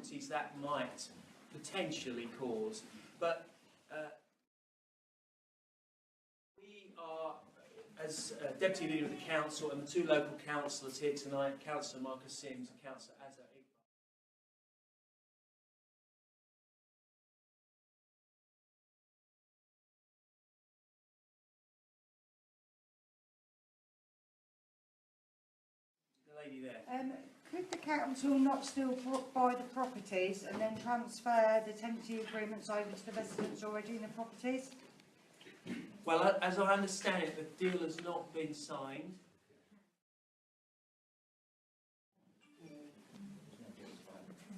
difficulties that might potentially cause. But we are, as Deputy Leader of the Council and the two local councillors here tonight, Councillor Marcus Sims and Councillor Azza Iqbal, lady there. Could the council not still buy the properties and then transfer the tenancy agreements over to the residents already in the properties? Well, as I understand it, the deal has not been signed.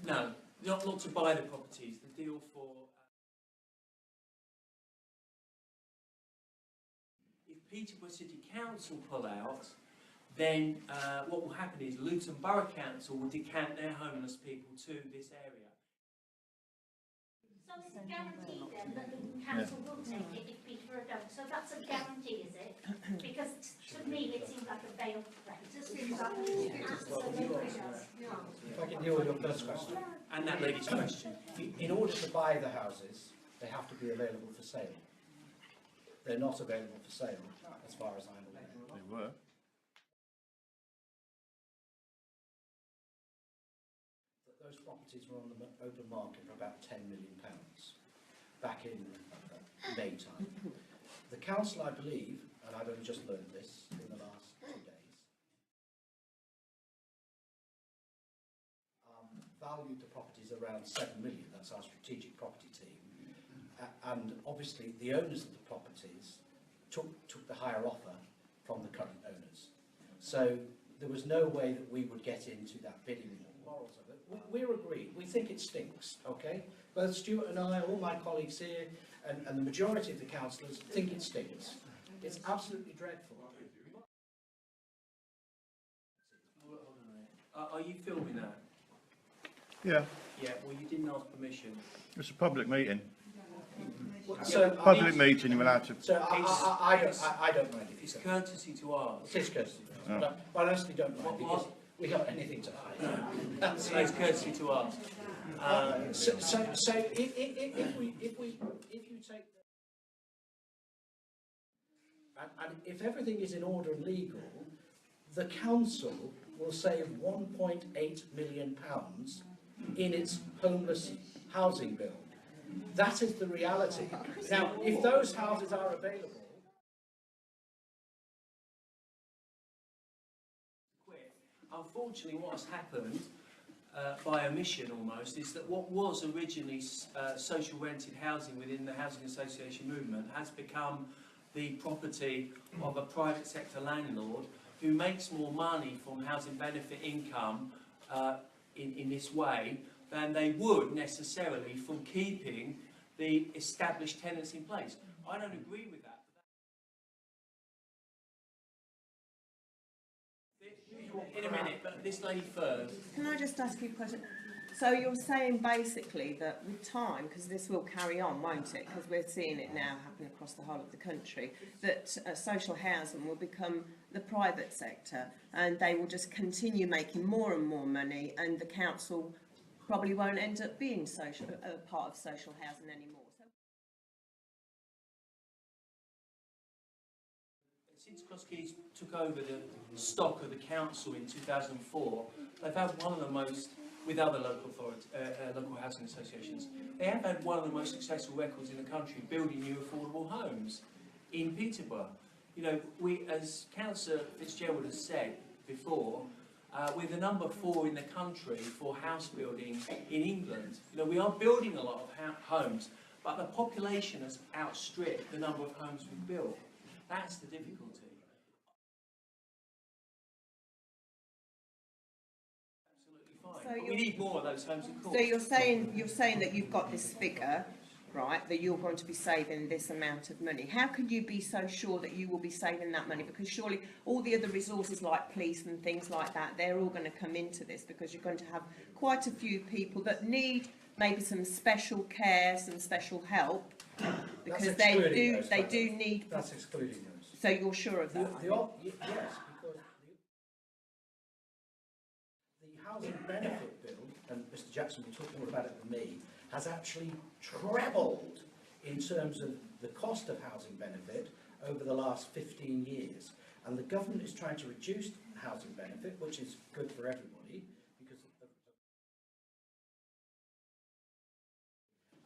No, not to buy the properties. The deal for if Peterborough City Council pull out, then what will happen is Luton Borough Council will decant their homeless people to this area. So it's a guarantee then that the council will take it if Peterborough don't. So that's a guarantee, is it? Because to me it seems like a veiled threat. It just seems like absolutely does. If I can deal with your first question. And that lady's question. In order to buy the houses, they have to be available for sale. They're not available for sale, as far as I'm aware. They were. Those properties were on the open market for about £10 million back in May time. The council, I believe, and I've only just learned this in the last 2 days, valued the properties around £7 million. That's our strategic property team. And obviously the owners of the properties took the higher offer from the current owners. So there was no way that we would get into that bidding morals of it. We're agreed. We think it stinks, okay? Both Stuart and I, all my colleagues here, and the majority of the councillors think it stinks. It's absolutely dreadful. Are you filming that? Yeah, Yeah, well you didn't ask permission. it's a public meeting. So, Public meeting, you're allowed to. so I don't mind if It's it's courtesy to ask. It is courtesy. But I honestly don't mind because we haven't anything to hide. So it's courtesy to ask. So if you take and if everything is in order and legal, the council will save £1.8 million in its homeless housing bill. That is the reality. Now, if those houses are available. Unfortunately, what has happened, by omission almost, is that what was originally social rented housing within the housing association movement has become the property of a private sector landlord who makes more money from housing benefit income in this way than they would necessarily from keeping the established tenants in place. I don't agree with that. In a minute, but this lady first. Can I just ask you a question? So you're saying basically that with time, because this will carry on, won't it? Because we're seeing it now happen across the whole of the country, that social housing will become the private sector and they will just continue making more and more money, and the council probably won't end up being part of social housing anymore. Since Crosskeys took over the stock of the council in 2004, they've had one of the most, with other local local housing associations, they have had one of the most successful records in the country building new affordable homes in Peterborough. You know, we, as Councillor Fitzgerald has said before, we're the number 4 in the country for house building in England. You know, we are building a lot of homes, but the population has outstripped the number of homes we've built. That's the difficulty. Absolutely fine. But we need more of those homes, of course. So you're saying that you've got this figure, right, that you're going to be saving this amount of money. How can you be so sure that you will be saving that money? Because surely all the other resources like police and things like that, they're all going to come into this, because you're going to have quite a few people that need maybe some special care, some special help, because they do need. That's excluding those. So you're sure of that? Yes, because the housing benefit bill and Mr Jackson will talk more about it than me, has actually trebled in terms of the cost of housing benefit over the last 15 years. And the government is trying to reduce housing benefit, which is good for everybody, because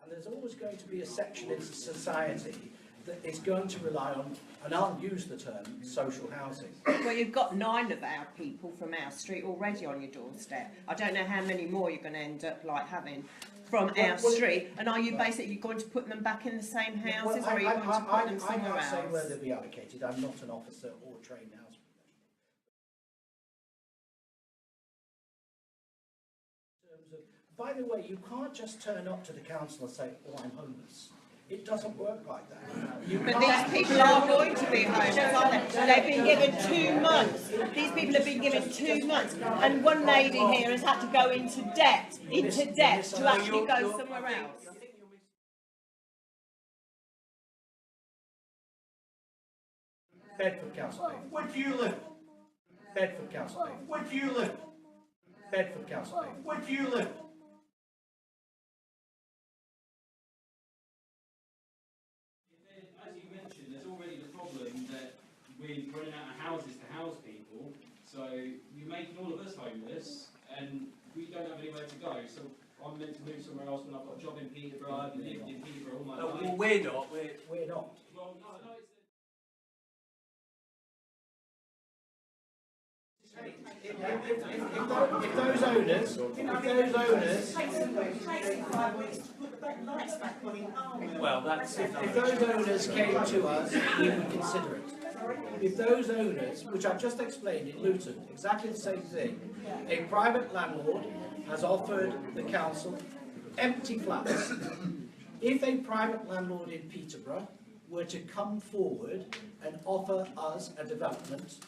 and there's always going to be a section in society that is going to rely on, and I'll use the term, social housing. Well, you've got 9 of our people from our street already on your doorstep. I don't know how many more you're going to end up like having from our street. And are you basically going to put them back in the same houses, or are you going to put them somewhere I can't say where else? they'll be allocated. I'm not an officer or a trained house professional. By the way, you can't just turn up to the council and say, "Oh, I'm homeless." It doesn't work like that. But these people are going to be homeless, aren't they? They've been given 2 months. These people have been given 2 months. And one lady here has had to go into debt to actually go somewhere else. Bedford Council. Where do you live? Bedford Council. Where do you live? Bedford Council. Where do you live? As you mentioned, there's already the problem that we're running out of houses to house people, so you're making all of us homeless, and we don't have anywhere to go. So I'm meant to move somewhere else when I've got a job in Peterborough. I've lived in Peterborough all my No, life. well, we're not. We're not. Well, no, it's If those owners, Well, that's if those owners came to us, we would consider it. If those owners, which I've just explained in Luton, exactly the same thing, a private landlord has offered the council empty flats. If a private landlord in Peterborough were to come forward and offer us a development,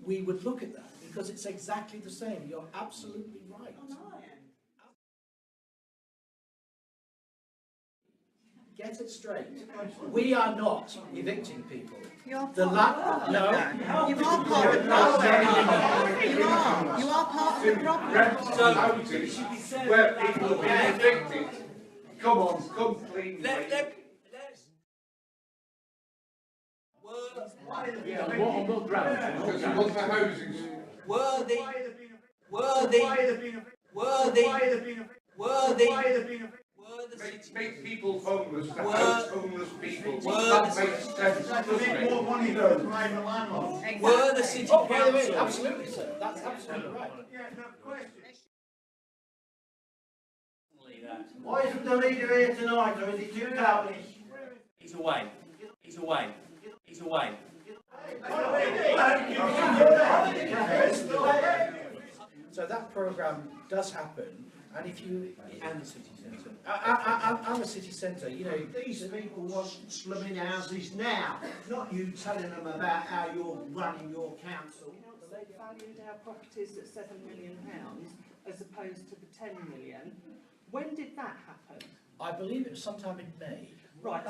we would look at that, because it's exactly the same. You're absolutely right. Get it straight. We are not evicting people. You're The part no. You are part of the problem. You are part of the problem. Houses where people have been evicted. Come on, come clean. let's. Because you want the houses. Worthy, Make people homeless, to Word. house homeless people. Word. That makes sense, doesn't it? More money though, private landlords. were the city Oh, by the way, council. absolutely, sir. That's absolutely right. Yeah, no question. That. Why isn't the leader here tonight, or is it too childish? He's away. He's away. He's away. So that programme does happen, and if you... And the city centre. I'm a city centre, you know... These people want slumming houses now, not you telling them about how you're running your council. They valued our properties at £7 million as opposed to the 10 million. When did that happen? I believe it was sometime in May. Right,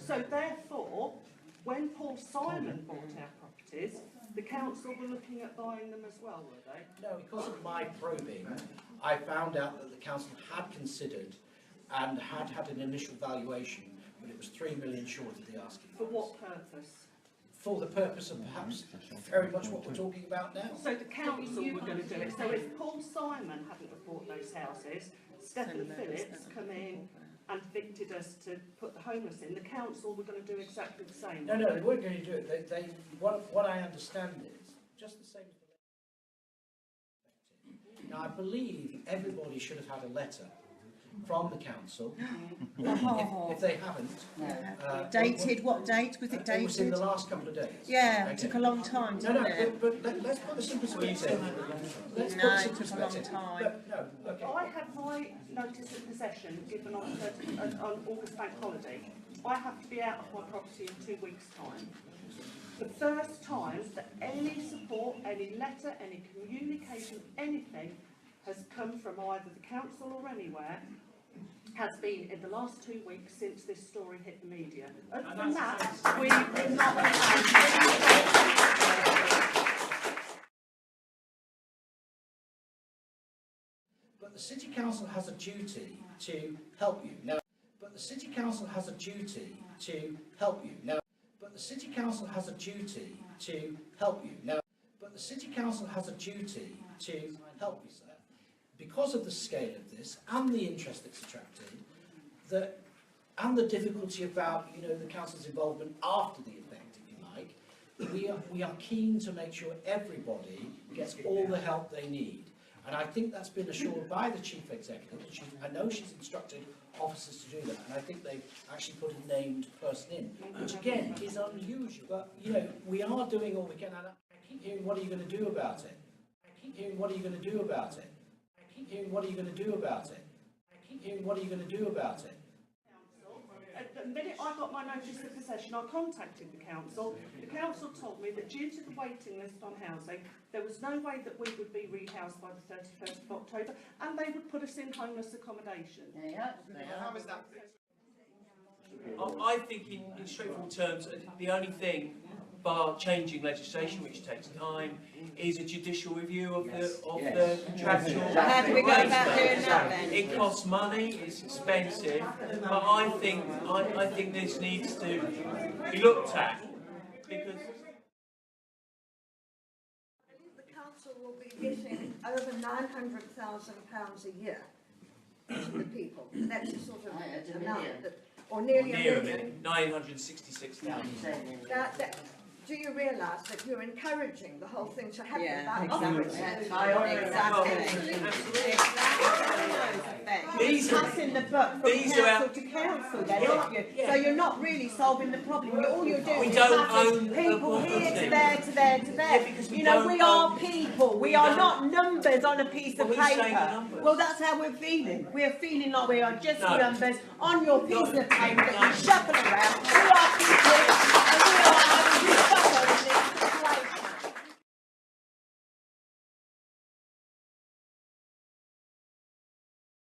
so therefore, when Paul Simon bought our properties, the council were looking at buying them as well, were they? No, because of my probing, I found out that the council had considered and had had an initial valuation, but it was 3 million short of the asking For price. what purpose? For the purpose of perhaps very much what we're talking about now. So the council were going to do it. So if Paul Simon hadn't have bought those houses, Stephen Phillips come in and evicted us to put the homeless in, the council were going to do exactly the same. No, no, they weren't going to do it. What I understand is, just the same as the letter. Now, I believe everybody should have had a letter from the council. If they haven't... Dated, what date was it It was in dated? the last couple of days. Yeah, Okay. it took a long time, No, didn't no, it? but let's put this in perspective. Let's put No, this in it took a long perspective. time. No, okay. I had my notice of possession given on August Bank holiday. I have to be out of my property in 2 weeks' time. The first time that any support, any letter, any communication, anything has come from either the council or anywhere has been in the last 2 weeks since this story hit the media. Other than that, we will not have But the City Council has a duty to help you. Now, but the City Council has a duty to help you. Now, but the City Council has a duty to help you. Now, but the City Council has a duty to help you, sir. Because of the scale of this and the interest it's attracted, and the difficulty about, you know, the council's involvement after the event, if you like, we are keen to make sure everybody gets all the help they need. And I think that's been assured by the Chief Executive. I know she's instructed officers to do that, and I think they've actually put a named person in, which again is unusual. But, you know, we are doing all we can. And I keep hearing, what are you going to do about it? I keep hearing, what are you going to do about it? I keep hearing, what are you going to do about it? I keep hearing, what are you going to do about it? The minute I got my notice of possession, I contacted the council. The council told me that due to the waiting list on housing, there was no way that we would be rehoused by the 31st of October, and they would put us in homeless accommodation. How is that? I think in straightforward terms, the only thing, bar changing legislation, which takes time, is a judicial review of the contractual. How do we go about doing that then? It costs money, it's expensive, but I think this needs to be looked at, because The council will be getting over £900,000 a year to the people. That's the sort of amount that, or nearly near a million. 966,000. Now, do you realise that you're encouraging the whole thing to happen? Yeah, by exactly. These are- passing the buck from these are council our- to council then, Yeah, aren't you? yeah. So you're not really solving the problem. All you're doing We is don't passing own the people here property. to there to there to there. Yeah, because we You know, don't we are own- people. We we are don't- not numbers on a piece of Well, who's saying the paper. numbers? Well, that's how we're feeling. We're feeling like we are just No. numbers on your piece No. of paper that No. you shuffle around. We